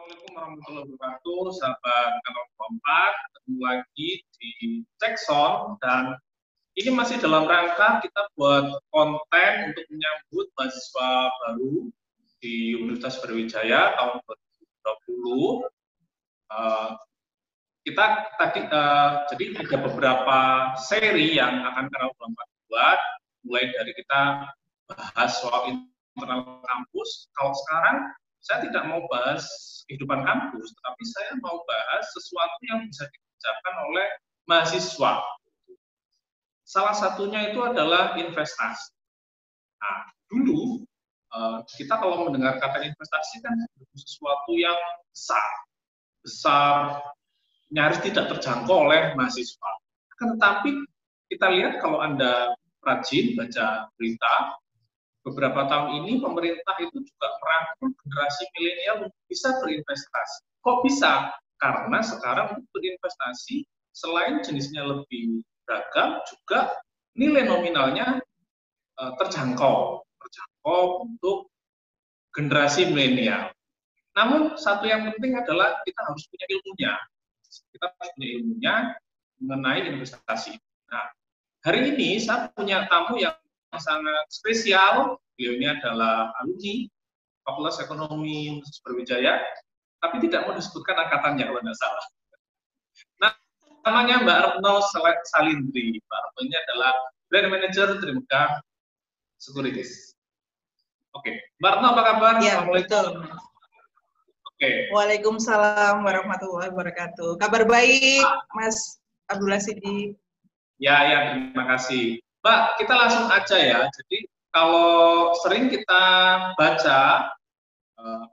Assalamualaikum warahmatullahi wabarakatuh, sahabat Kanal 4, ketemu lagi di Cekson, dan ini masih dalam rangka kita buat konten untuk menyambut mahasiswa baru di Universitas Brawijaya tahun 2020. Kita tadi jadi ada beberapa seri yang akan Kanal 4 buat, mulai dari kita bahas soal internal kampus. Kalau sekarang saya tidak mau bahas kehidupan kampus, tetapi saya mau bahas sesuatu yang bisa dikerjakan oleh mahasiswa. Salah satunya itu adalah investasi. Nah, dulu kita kalau mendengar kata investasi kan sesuatu yang besar, nyaris tidak terjangkau oleh mahasiswa. Tetapi kita lihat kalau Anda rajin baca berita, beberapa tahun ini pemerintah itu juga merangkul generasi milenial untuk bisa berinvestasi. Kok bisa? Karena sekarang untuk berinvestasi selain jenisnya lebih beragam, juga nilai nominalnya terjangkau untuk generasi milenial. Namun satu yang penting adalah kita harus punya ilmunya. Kita harus punya ilmunya mengenai investasi. Nah, hari ini saya punya tamu yang sangat spesial. Beliau ini adalah alumni Fakultas Ekonomi Universitas Brawijaya, tapi tidak mau disebutkan angkatannya kalau tidak salah. Nah, namanya Mbak Retno Salindri. Mbak Retno ini adalah Brand Manager Trimegah Securities. Oke, Mbak Retno apa kabar? Ya, betul. Oke. Waalaikumsalam warahmatullahi wabarakatuh. Kabar baik, Mas Abdullah Sidi. Ya, terima kasih. Mbak, kita langsung aja ya. Jadi kalau sering kita baca,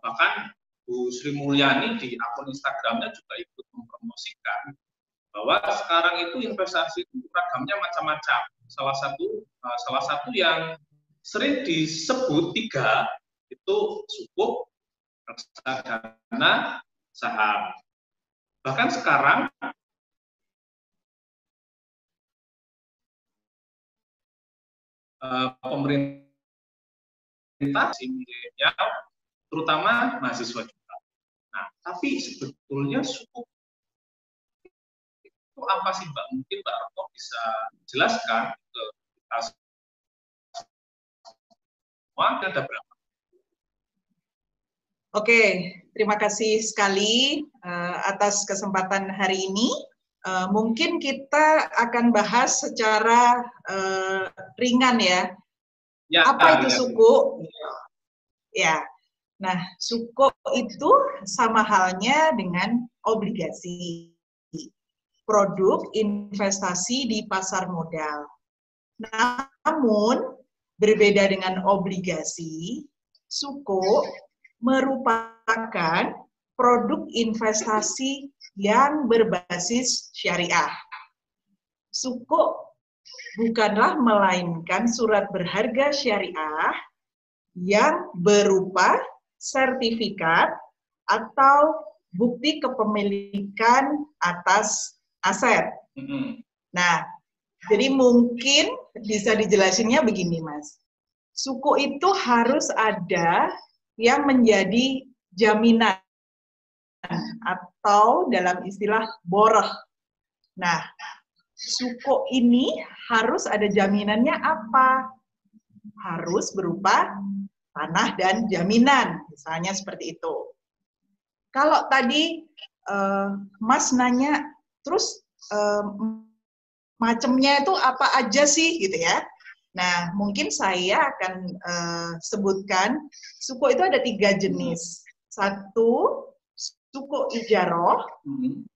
bahkan Bu Sri Mulyani di akun Instagramnya juga ikut mempromosikan bahwa sekarang itu investasi itu ragamnya macam-macam. Salah satu yang sering disebut 3 itu sukuk, reksadana, saham. Bahkan sekarang pemerintah milenial, terutama mahasiswa juga. Nah, tapi sebetulnya sukuk itu apa sih, Mbak? Mungkin Mbak Retno bisa jelaskan ke kita semua, ada berapa? Oke, terima kasih sekali atas kesempatan hari ini. Mungkin kita akan bahas secara ringan ya. Apa itu sukuk? Ya, nah sukuk itu sama halnya dengan obligasi, produk investasi di pasar modal. Namun berbeda dengan obligasi, sukuk merupakan produk investasi yang berbasis syariah. Sukuk bukanlah melainkan surat berharga syariah yang berupa sertifikat atau bukti kepemilikan atas aset. Nah, jadi mungkin bisa dijelasinnya begini, Mas. Sukuk itu harus ada yang menjadi jaminan atau dalam istilah boroh. Nah, sukuk ini harus ada jaminannya apa? Harus berupa tanah dan jaminan, misalnya seperti itu. Kalau tadi Mas nanya, terus macamnya itu apa aja sih, gitu ya? Nah, mungkin saya akan sebutkan, sukuk itu ada 3 jenis. Satu, sukuk ijaroh.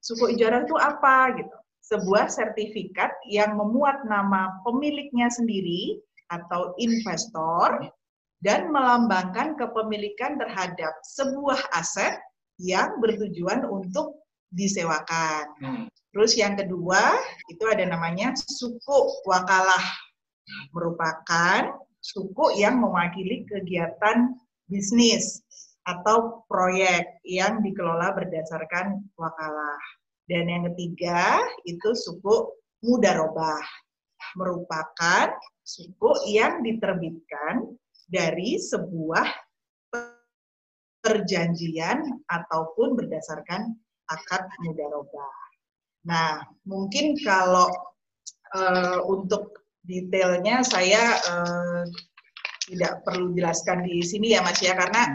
Sukuk ijaroh itu apa gitu? Sebuah sertifikat yang memuat nama pemiliknya sendiri atau investor dan melambangkan kepemilikan terhadap sebuah aset yang bertujuan untuk disewakan. Terus yang kedua, itu ada namanya sukuk wakalah. Merupakan sukuk yang mewakili kegiatan bisnis atau proyek yang dikelola berdasarkan wakalah. Dan yang ketiga itu sukuk mudharabah, merupakan sukuk yang diterbitkan dari sebuah perjanjian ataupun berdasarkan akad mudharabah. Nah, mungkin kalau untuk detailnya saya tidak perlu jelaskan di sini ya Mas ya, karena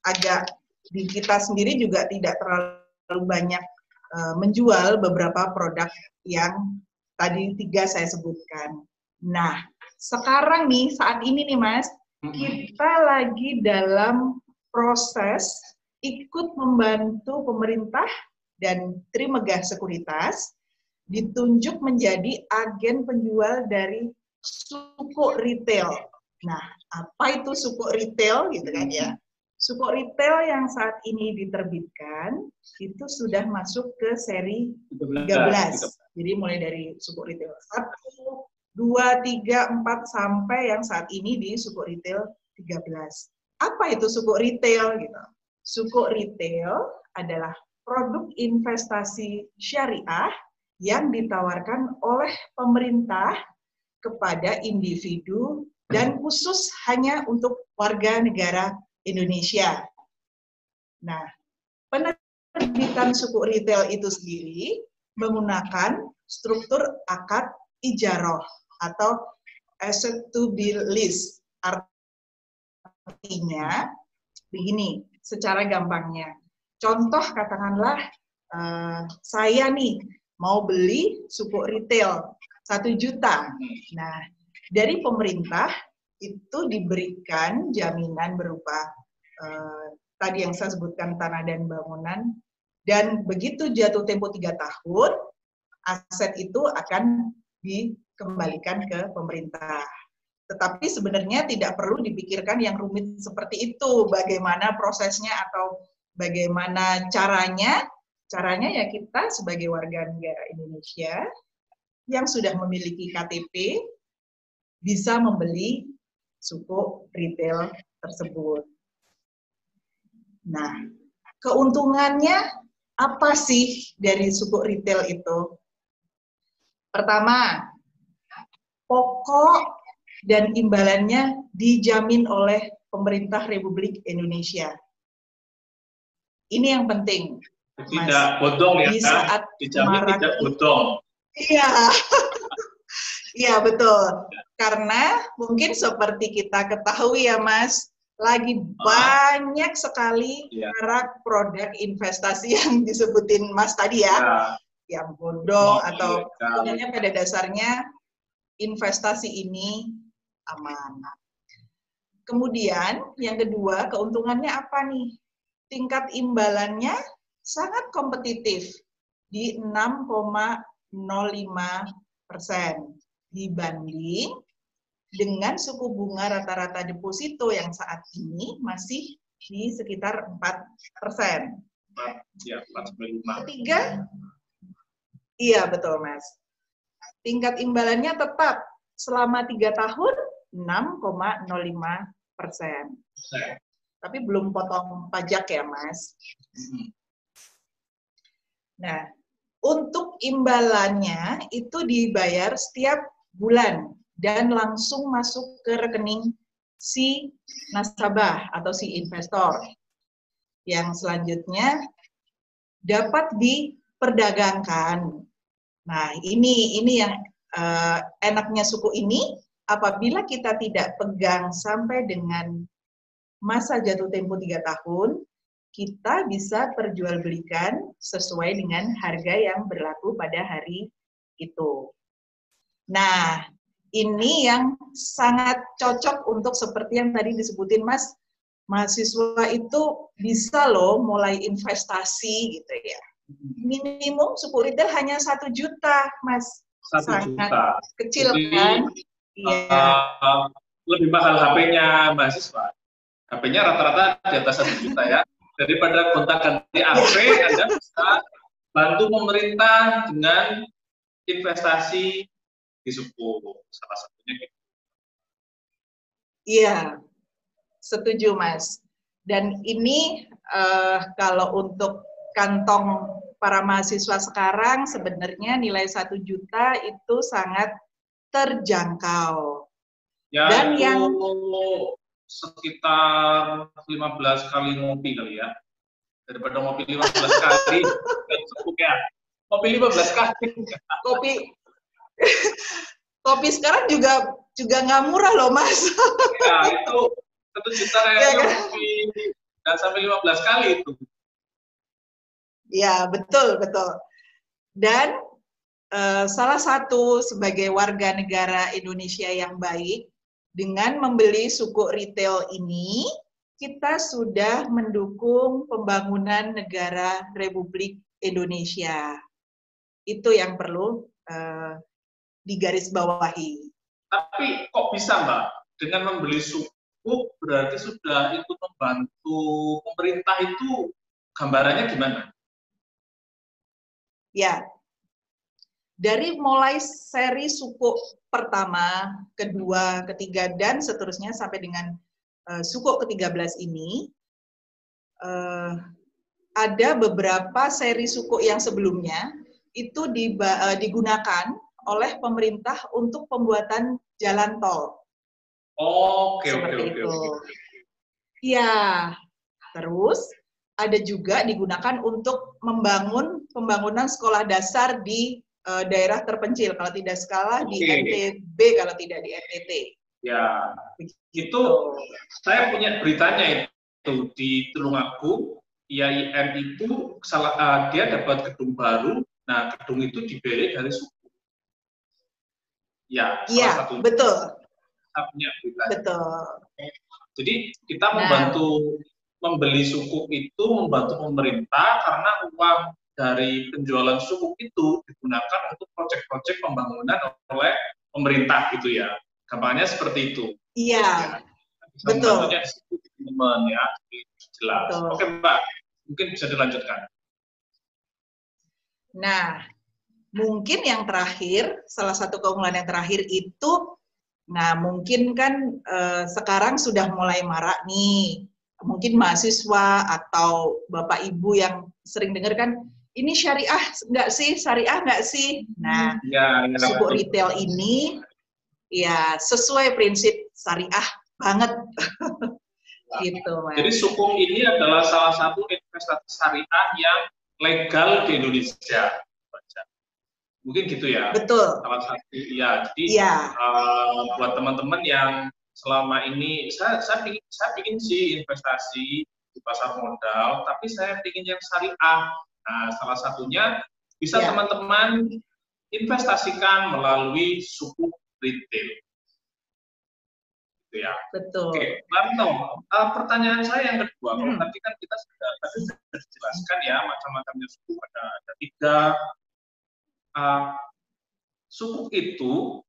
agak di kita sendiri juga tidak terlalu banyak menjual beberapa produk yang tadi 3 saya sebutkan. Nah, sekarang nih, saat ini nih Mas, kita lagi dalam proses ikut membantu pemerintah dan Trimegah Sekuritas ditunjuk menjadi agen penjual dari sukuk retail. Nah, apa itu sukuk retail gitu kan ya? Sukuk retail yang saat ini diterbitkan itu sudah masuk ke seri 13. Jadi mulai dari sukuk retail 1, 2, 3, 4 sampai yang saat ini di sukuk retail 13. Apa itu sukuk retail gitu? Sukuk retail adalah produk investasi syariah yang ditawarkan oleh pemerintah kepada individu dan khusus hanya untuk warga negara Indonesia. Nah, penerbitan sukuk retail itu sendiri menggunakan struktur akad ijaroh atau asset to be leased. Artinya, begini, secara gampangnya. Contoh katakanlah, saya nih mau beli sukuk retail 1 juta. Nah, dari pemerintah itu diberikan jaminan berupa tadi yang saya sebutkan tanah dan bangunan, dan begitu jatuh tempo 3 tahun, aset itu akan dikembalikan ke pemerintah. Tetapi sebenarnya tidak perlu dipikirkan yang rumit seperti itu, bagaimana prosesnya atau bagaimana caranya. Caranya ya kita sebagai warga negara Indonesia yang sudah memiliki KTP bisa membeli sukuk retail tersebut. Nah, keuntungannya apa sih dari sukuk retail itu? Pertama, pokok dan imbalannya dijamin oleh pemerintah Republik Indonesia. Ini yang penting. Tidak bodong ya, di saat dijamin tidak bodong. Iya, iya betul. Karena mungkin seperti kita ketahui ya Mas, lagi banyak sekali merek produk investasi yang disebutin Mas tadi ya, yang bodong atau sebenarnya pada dasarnya investasi ini aman. Kemudian yang kedua, keuntungannya apa nih? Tingkat imbalannya sangat kompetitif di 6,05% dibanding dengan suku bunga rata-rata deposito yang saat ini masih di sekitar 4%. Ya, 4,5. Ketiga, iya betul Mas. Tingkat imbalannya tetap selama 3 tahun 6,05%. Tapi belum potong pajak ya Mas. Nah, untuk imbalannya itu dibayar setiap bulan dan langsung masuk ke rekening si nasabah atau si investor. Yang selanjutnya dapat diperdagangkan. Nah, ini yang enaknya suku ini, apabila kita tidak pegang sampai dengan masa jatuh tempo 3 tahun, kita bisa perjualbelikan sesuai dengan harga yang berlaku pada hari itu. Nah, ini yang sangat cocok untuk seperti yang tadi disebutin Mas, mahasiswa itu bisa loh mulai investasi gitu ya. Minimum suku retail hanya 1 juta, Mas. 1 sangat juta. Kecil Jadi, kan? Iya. Lebih mahal HP-nya mahasiswa. HP-nya rata-rata di atas 1 juta ya. Daripada gonta-ganti HP, Anda bisa bantu pemerintah dengan investasi di suku, salah satunya gitu. Iya, setuju Mas. Dan ini kalau untuk kantong para mahasiswa sekarang sebenarnya nilai 1 juta itu sangat terjangkau. Ya, Dan itu yang sekitar 15 kali ngopi kali ya. Daripada ngopi 15 kali, ya. Ngopi 15 kali. Kopi sekarang juga nggak murah loh, Mas. Ya, itu 1 juta kayaknya ngopi dan sampai 15 kali itu. Ya, betul. Dan salah satu sebagai warga negara Indonesia yang baik, dengan membeli sukuk retail ini, kita sudah mendukung pembangunan negara Republik Indonesia. Itu yang perlu digarisbawahi. Tapi kok bisa, Mbak? Dengan membeli sukuk berarti sudah ikut membantu pemerintah, itu gambarannya gimana? Ya, dari mulai seri sukuk pertama, kedua, ketiga, dan seterusnya sampai dengan sukuk ke-13 ini, ada beberapa seri sukuk yang sebelumnya itu digunakan oleh pemerintah untuk pembuatan jalan tol. Oke. Iya, terus ada juga digunakan untuk pembangunan sekolah dasar di daerah terpencil, kalau tidak salah di NTB, kalau tidak di NTT. Ya, itu saya punya beritanya itu di Tulungagung, IAIN itu dia dapat gedung baru. Nah, gedung itu dibeli dari suku. Ya, salah satu. Betul. Saya punya beritanya. Betul. Jadi kita membantu membeli sukuk itu, membantu pemerintah karena uang dari penjualan sukuk itu digunakan untuk proyek-proyek pembangunan oleh pemerintah gitu ya. Gampangnya seperti itu. Iya. Betul. Tentunya di situ teman ya, jelas. Betul. Oke, Mbak, mungkin bisa dilanjutkan. Nah, mungkin yang terakhir, salah satu keunggulan yang terakhir itu, nah mungkin kan sekarang sudah mulai marak nih, mungkin mahasiswa atau Bapak Ibu yang sering dengar kan, ini syariah nggak sih? Nah, sukuk retail ini ya sesuai prinsip syariah banget. Gitu, Mas. Jadi sukuk ini adalah salah satu investasi syariah yang legal di Indonesia. Mungkin gitu ya. Betul. Salah satu ya. Jadi buat teman-teman yang selama ini saya pingin sih investasi di pasar modal, tapi saya pingin yang syariah. Nah, salah satunya bisa teman-teman investasikan melalui sukuk retail. Gitu ya. Betul. Oke, Marno, pertanyaan saya yang kedua, kalau tadi kan kita sudah dijelaskan ya macam-macamnya sukuk, ada 3. Sukuk itu,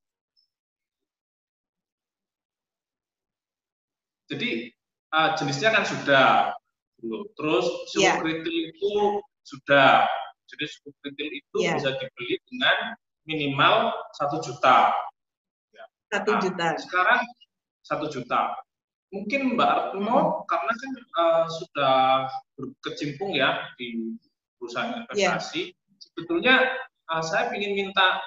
jadi jenisnya kan sudah, terus sukuk retail itu sudah, jadi sukuk retail itu bisa dibeli dengan minimal 1 juta. 1 juta. Sekarang 1 juta. Mungkin Mbak Retno karena kan sudah berkecimpung ya di perusahaan investasi, sebetulnya saya ingin minta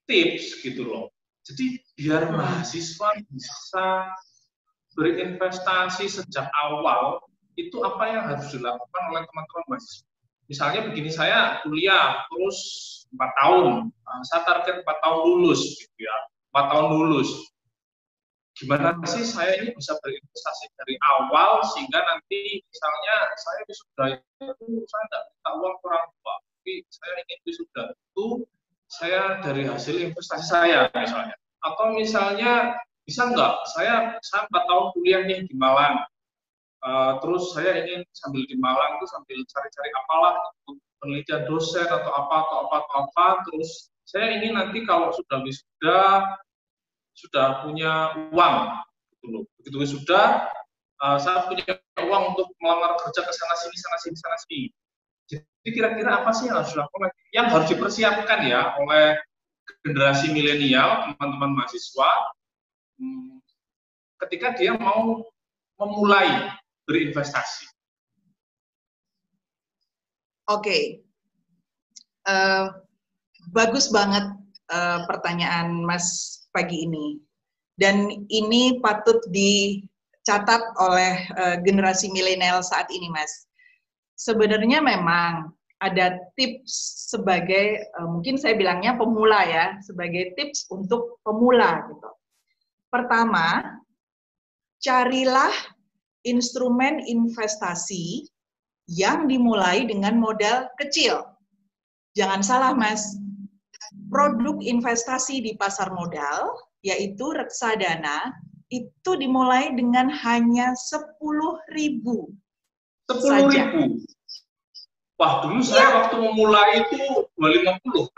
tips gitu loh. Jadi biar mahasiswa bisa berinvestasi sejak awal, itu apa yang harus dilakukan oleh teman-teman mahasiswa? Misalnya begini, saya kuliah terus 4 tahun, saya target 4 tahun lulus gitu ya, 4 tahun lulus. Gimana sih saya ini bisa berinvestasi dari awal sehingga nanti misalnya saya wisuda itu saya tidak minta uang ke orang tua, tapi saya ingin wisuda itu saya dari hasil investasi saya misalnya. Atau misalnya bisa nggak saya 4 tahun kuliah nih di Malang, terus saya ingin sambil di Malang itu sambil cari-cari apalah penelitian dosen atau apa, terus saya ingin nanti kalau sudah wisuda sudah punya uang gitu loh. Begitu wisuda saya punya uang untuk melamar kerja ke sana sini. Jadi kira-kira apa sih yang harus dilakukan, yang harus dipersiapkan ya oleh generasi milenial, teman-teman mahasiswa ketika dia mau memulai berinvestasi? Oke. Bagus banget pertanyaan Mas pagi ini. Dan ini patut catat oleh generasi milenial saat ini, Mas. Sebenarnya memang ada tips sebagai, mungkin saya bilangnya pemula ya, sebagai tips untuk pemula gitu. Pertama, carilah instrumen investasi yang dimulai dengan modal kecil. Jangan salah, Mas. Produk investasi di pasar modal, yaitu reksadana, itu dimulai dengan hanya 10.000 saja. 10.000. Wah, dulu saya waktu memulai itu 250.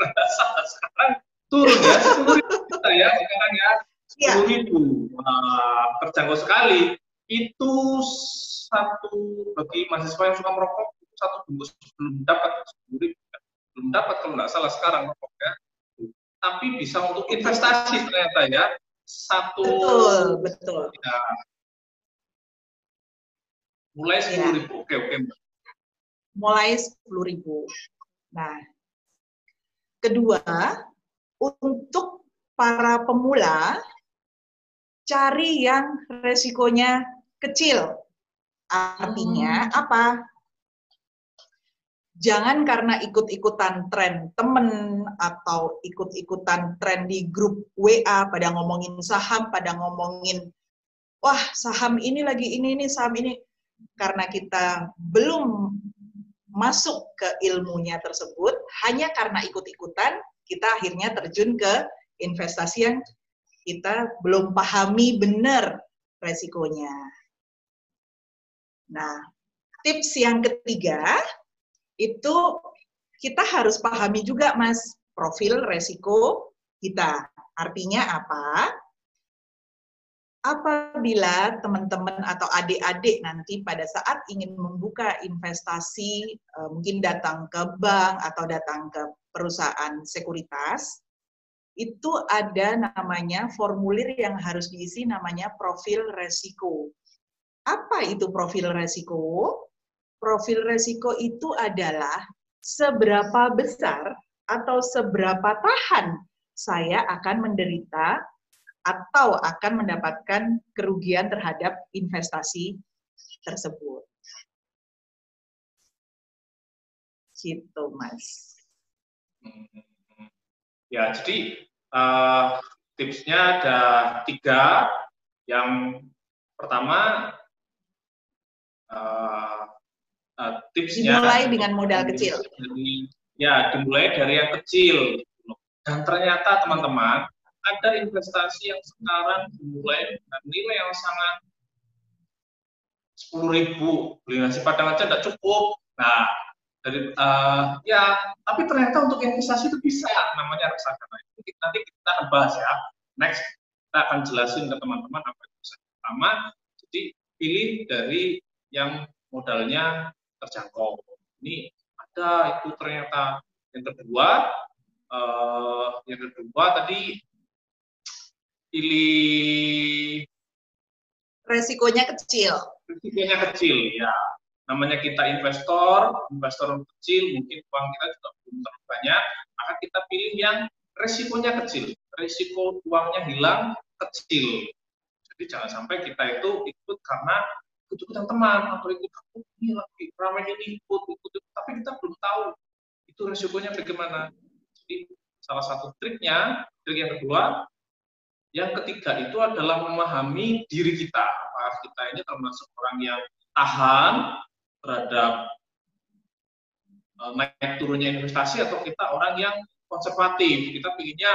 Sekarang turun ya, 10.000 ya, sekarang ya. 10.000. Wah, terjangkau sekali. Itu satu bagi mahasiswa yang suka merokok, satu bungkus belum dapat 10.000. Belum dapat kalau nggak salah sekarang rokok ya. Tapi bisa untuk investasi ternyata ya. Betul. Ya, mulai 10.000. Oke. Mulai 10.000. Nah, kedua, untuk para pemula, cari yang resikonya kecil. Artinya apa? Jangan karena ikut-ikutan tren temen atau ikut-ikutan tren di grup WA pada ngomongin saham, pada ngomongin wah saham ini lagi ini saham ini, karena kita belum masuk ke ilmunya tersebut, hanya karena ikut-ikutan kita akhirnya terjun ke investasi yang kita belum pahami benar resikonya. Nah, tips yang ketiga itu kita harus pahami juga, Mas, profil resiko kita. Artinya apa? Apabila teman-teman atau adik-adik nanti pada saat ingin membuka investasi, mungkin datang ke bank atau datang ke perusahaan sekuritas, itu ada namanya formulir yang harus diisi, namanya profil resiko. Apa itu profil resiko? Profil resiko itu adalah seberapa besar atau seberapa tahan saya akan menderita atau akan mendapatkan kerugian terhadap investasi tersebut. Gitu, Mas. Ya, jadi tipsnya ada 3. Yang pertama, tipsnya dimulai dengan modal kecil. Dimulai dari yang kecil. Dan ternyata teman-teman, ada investasi yang sekarang dimulai dengan nilai yang sangat 10.000, beli nasi padang aja tidak cukup. Nah, tapi ternyata untuk investasi itu bisa, namanya reksadana. Nanti kita akan bahas ya. Next, kita akan jelasin ke teman-teman apa itu reksadana. Pertama, jadi pilih dari yang modalnya terjangkau. Ini ada itu ternyata. Yang kedua tadi pilih resikonya kecil. Resikonya kecil, ya. Namanya kita investor kecil, mungkin uang kita juga belum terlalu banyak, maka kita pilih yang resikonya kecil, resiko uangnya hilang kecil. Jadi jangan sampai kita itu ikut karena ikut-ikutan teman atau ikut ini lagi ramai ini ikut, tapi kita belum tahu itu resikonya bagaimana. Jadi salah satu trik yang kedua, yang ketiga itu adalah memahami diri kita. Apakah kita ini termasuk orang yang tahan terhadap naik turunnya investasi atau kita orang yang konservatif. Kita pinginnya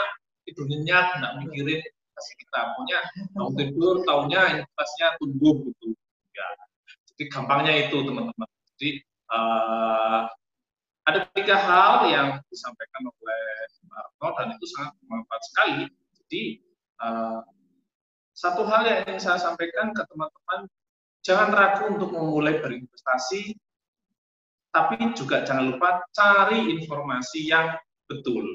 tidur nyenyak, nggak mikirin investasi kita. Pokoknya tahun tidur, tahunnya investasinya tumbuh gitu. Ya. Jadi gampangnya itu teman-teman. Jadi ada 3 hal yang disampaikan oleh Mbak Retno dan itu sangat bermanfaat sekali. Jadi satu hal yang ingin saya sampaikan ke teman-teman, jangan ragu untuk memulai berinvestasi, tapi juga jangan lupa cari informasi yang betul.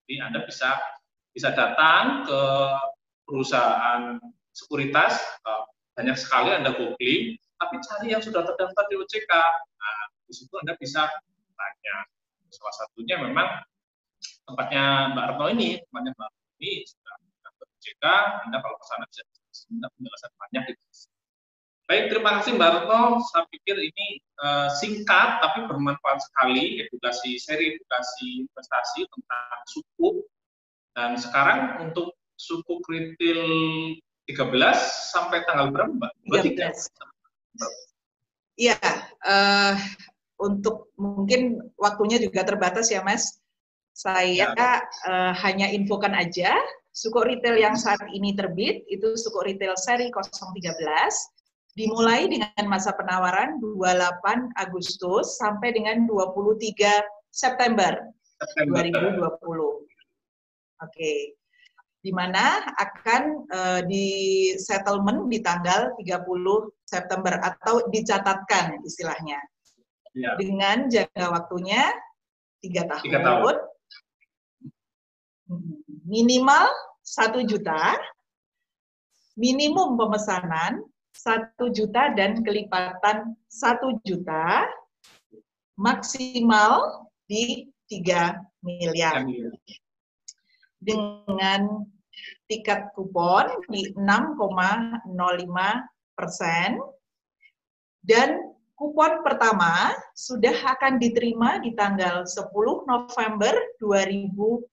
Jadi Anda bisa datang ke perusahaan sekuritas, banyak sekali Anda googling, tapi cari yang sudah terdaftar di OJK. Nah, di situ Anda bisa tanya. Salah satunya memang tempatnya Mbak Retno ini, sudah terdaftar di OJK. Anda kalau ke sana bisa minta penjelasan banyak gitu. Baik, terima kasih Mbak Retno. Saya pikir ini singkat tapi bermanfaat sekali, seri edukasi investasi tentang suku. Dan sekarang untuk suku retail 13 sampai tanggal berapa Mbak? 13. Iya, untuk mungkin waktunya juga terbatas ya Mas. Saya hanya infokan aja, suku retail yang saat ini terbit, itu suku retail seri 013, dimulai dengan masa penawaran 28 Agustus sampai dengan 23 September 2020. Oke. Di mana akan di settlement di tanggal 30 September atau dicatatkan istilahnya. Ya. Dengan jangka waktunya 3 tahun. Minimal 1 juta, minimum pemesanan 1 juta dan kelipatan 1 juta, maksimal di 3 miliar. Dengan tingkat kupon di 6,05% dan kupon pertama sudah akan diterima di tanggal 10 November 2020.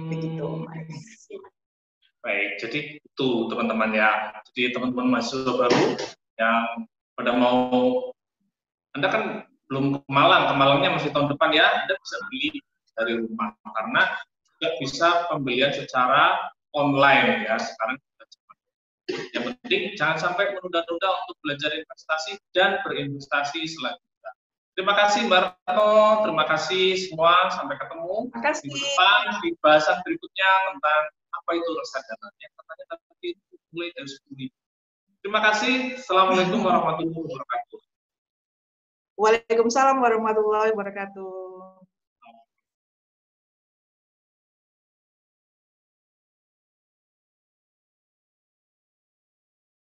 Begitu, Mas. Baik, jadi itu teman-teman ya. Jadi teman-teman mahasiswa baru yang pada mau, Anda kan belum ke Malang, Malangnya masih tahun depan ya, Anda bisa beli dari rumah karena juga bisa pembelian secara online ya sekarang. Yang penting jangan sampai menunda-nunda untuk belajar investasi dan berinvestasi selanjutnya. Terima kasih Mbak Retno, terima kasih semua, sampai ketemu minggu depan di bahasan berikutnya tentang apa itu reksadana. Yang katanya tadi mulai dari 10.000. Terima kasih. Assalamualaikum warahmatullahi wabarakatuh. Waalaikumsalam warahmatullahi wabarakatuh.